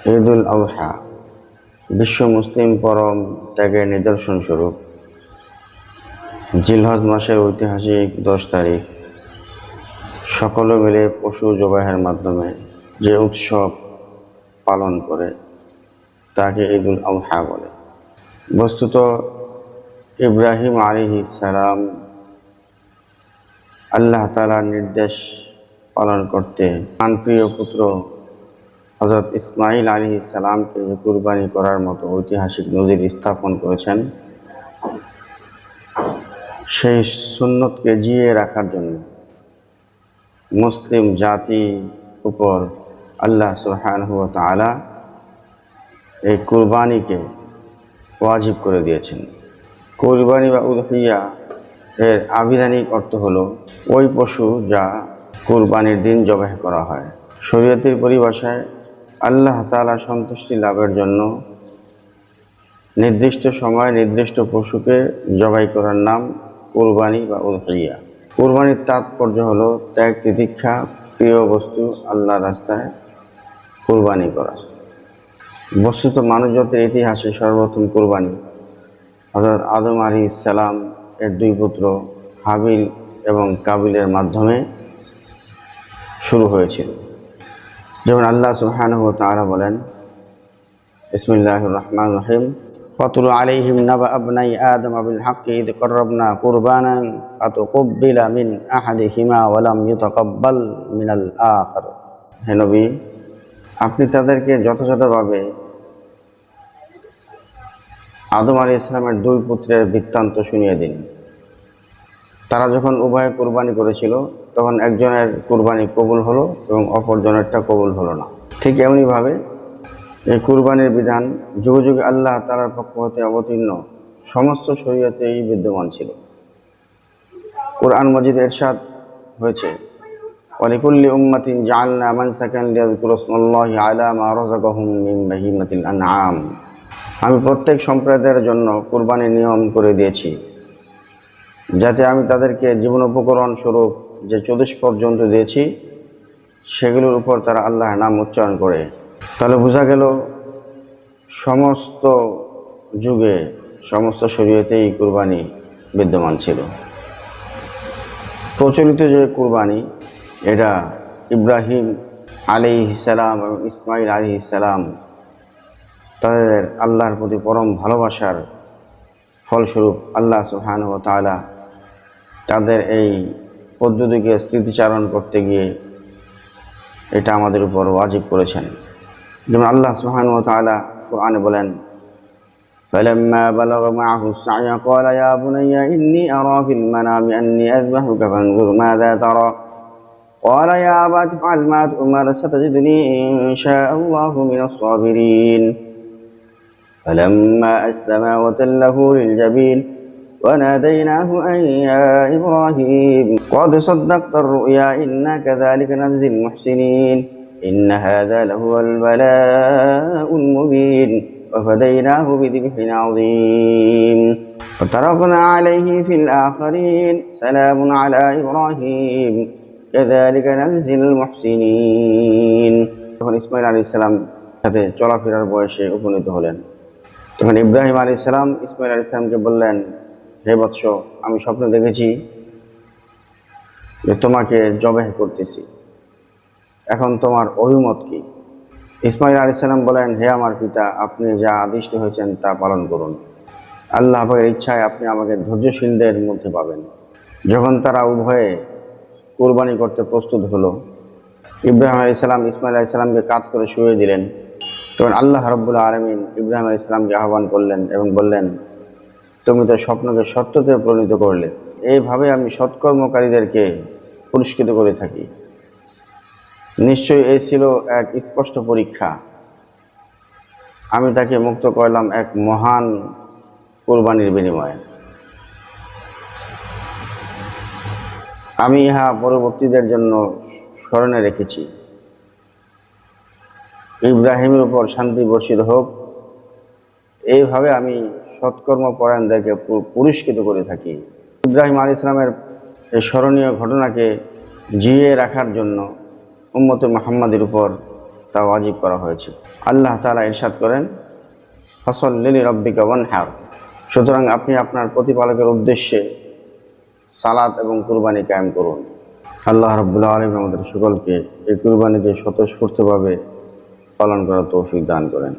ঈদুল আযহা বিশ্ব মুসলিম পরম ত্যাগের নিদর্শন স্বরূপ জিলহজ মাসের ঐতিহাসিক 10 তারিখ সকলে মিলে পশু জবাইয়ের মাধ্যমে যে উৎসব পালন করে তাকে ঈদুল আযহা বলে। বস্তুত ইব্রাহিম আলাইহিস সালাম আল্লাহ তাআলার নির্দেশ পালন করতে প্রাণপ্রিয় পুত্র হযরত ইসমাঈল আলাইহিস সালামকে কুরবানি করার মতো ঐতিহাসিক নজির স্থাপন করেছেন। সেই সুন্নতকে জিয়ে রাখার জন্য মুসলিম জাতির উপর আল্লাহ সুবহানাহু ওয়া তাআলা এই কুরবানিকে ওয়াজিব করে দিয়েছেন। কুরবানি বা উযহিয়া এর আবিধানিক অর্থ হলো ওই পশু যা কুরবানির দিন জবাই করা হয়। শরীয়তের পরিভাষায় আল্লাহ তাআলা সন্তুষ্টি লাভের জন্য নির্দিষ্ট সময় নির্দিষ্ট পশুকে জবাই করার নাম কুরবানি বা উযহিয়া। কুরবানির তাৎপর্য হলো ত্যাগ তিতিক্ষা, প্রিয় বস্তু আল্লাহর রাস্তায় কুরবানি করা। বস্তুত মানবজাতির ইতিহাসে সর্বপ্রথম কুরবানি হযরত আদম আলাইহিস সালাম এর 2 পুত্র হাবিল এবং কাবিলের মাধ্যমে শুরু হয়েছিল। যেমন আল্লাহ সুবহানাহু ওয়া তাআলা বলেন, বিসমিল্লাহির রহমানির রহিম, ওয়াতুলু আলাইহিম নাবা আবনাই আদম বিল হাক্কি ইয কাররাবনা কুরবানান ফাতুকুব্বিলা মিন আহাদিহিমা ওয়া লাম ইউতাকাব্বাল মিনাল আখার। হে নবী, আপনি তাদেরকে যথাযথভাবে আদম আলাইহিস সালামের 2 পুত্রের বৃত্তান্ত শুনিয়ে দিন। তারা যখন উভয়ে কুরবানি করেছিল তখন একজনের কুরবানি কবুল হলো এবং অপরজনেরটা কবুল হলো না। ঠিক এমনিভাবে এই কুরবানির বিধান যুগে যুগে আল্লাহ তাআলার পক্ষ হতে অবতীর্ণ সমস্ত শরীয়তেই বিদ্যমান ছিল। কুরআন মাজিদে ইরশাদ হয়েছে, ওয়ালিকুল্লি উম্মাতিন জাআলনা মানসাকান লিয়াযকুরু ইসমাল্লাহি আলা মা রাযাকাহুম মিন বাহিমাতিল আনআম। আমি প্রত্যেক সম্প্রদায়ের জন্য কুরবানির নিয়ম করে দিয়েছি, যাতে আমি তাদেরকে জীবন উপকরণ স্বরূপ যে চতুষ্পদ জন্তু দিয়েছি সেগুলোর উপর তারা আল্লাহর নাম উচ্চারণ করে। তাহলে বোঝা গেল সমস্ত যুগে সমস্ত শরীয়তেই কুরবানি বিদ্যমান ছিল। প্রচলিত যে কুরবানি এটা ইব্রাহিম আলাইহিস সালাম এবং ইসমাঈল আলাইহিস সালাম তাদের আল্লাহর প্রতি পরম ভালোবাসার ফলস্বরূপ আল্লাহ সুবহানাহু ওয়া তাআলা তাদের এই পদ্ধতিকে স্মৃতিচারণ করতে গিয়ে এটা আমাদের উপর ওয়াজিব করেছেন। যেমন আল্লাহ সুবহানাহু ওয়া তাআলা কুরআনে বলেন, ফালাম্মা বালাগা মা'হু আস-সা'য়া ক্বালা ইয়া বুনাইয়া ইন্নী আরা ফিল মানামি আন্নী আযবাহুকা ফানজুর মাযা তারা ক্বালা ইয়া আবাতি ইফআল মা তু'মার সাতাজিদুনি ইনশাআল্লাহু মিনাস সাবিরিন। فلما أسلما وتله للجبين وناديناه أن يا إبراهيم قد صدقت الرؤيا إنا كذلك نجزي المحسنين إن هذا لهو البلاء المبين وفديناه بذبح عظيم وتركنا عليه في الآخرين سلام على إبراهيم كذلك نجزي المحسنين। তখন ইসমাঈল আলাইহিস সালাম সাথে চলাফেরার বয়সে উপনীত হলেন। তখন ইব্রাহিম আলাইহিস সালাম ইসমাঈল আলাইহিস সালামকে বললেন, হে বৎস, আমি স্বপ্ন দেখেছি যে তোমাকে জবাহ করতেছি, এখন তোমার অভিমত কি? ইসমাঈল আলাইহিস সালাম বলেন, হে আমার পিতা, আপনি যা আদিষ্ট হয়েছেন তা পালন করুন। আল্লাহ পাকের ইচ্ছায় আপনি আমাকে ধৈর্যশীলদের মধ্যে পাবেন। যখন তারা উভয়ে কুরবানি করতে প্রস্তুত হলো, ইব্রাহিম আলাইহিস সালাম ইসমাঈল আলাইহিস সালামকে কাত করে শুইয়ে দিলেন। তখন আল্লাহ রাব্বুল আলামিন ইব্রাহিম আলাইহিস সালামকে আহ্বান করলেন এবং বললেন, তুমি তো স্বপ্নকে সত্যতে পরিণত করলে, এইভাবে আমি সৎকর্মকারীদেরকে পুরস্কৃত করে থাকি। নিশ্চয়ই এই ছিল এক স্পষ্ট পরীক্ষা। আমি তাকে মুক্ত করলাম এক মহান কুরবানির বিনিময়ে। আমি ইহা পরবর্তীদের জন্য স্মরণে রেখেছি। ইব্রাহিমের উপর শান্তি বর্ষিত হোক, এইভাবে আমি সৎকর্মপরায়ণদেরকে পুরস্কৃত করে থাকি। ইব্রাহিম আলাইহিস সালামের এই স্মরণীয় ঘটনাকে জিয়ে রাখার জন্য উম্মতে মুহাম্মাদের উপর তা ওয়াজিব করা হয়েছে। আল্লাহ তাআলা ইরশাদ করেন, ফাসল্লি লিরাব্বিকা ওয়ানহার। সুতরাং আপনি আপনার প্রতিপালকের উদ্দেশ্যে সালাত এবং কুরবানি কায়েম করুন। আল্লাহ রাব্বুল আলামিন আমাদের সকলকে এই কুরবানিকে স্বতঃস্ফূর্তভাবে পালন করার তৌফিক দান করেন।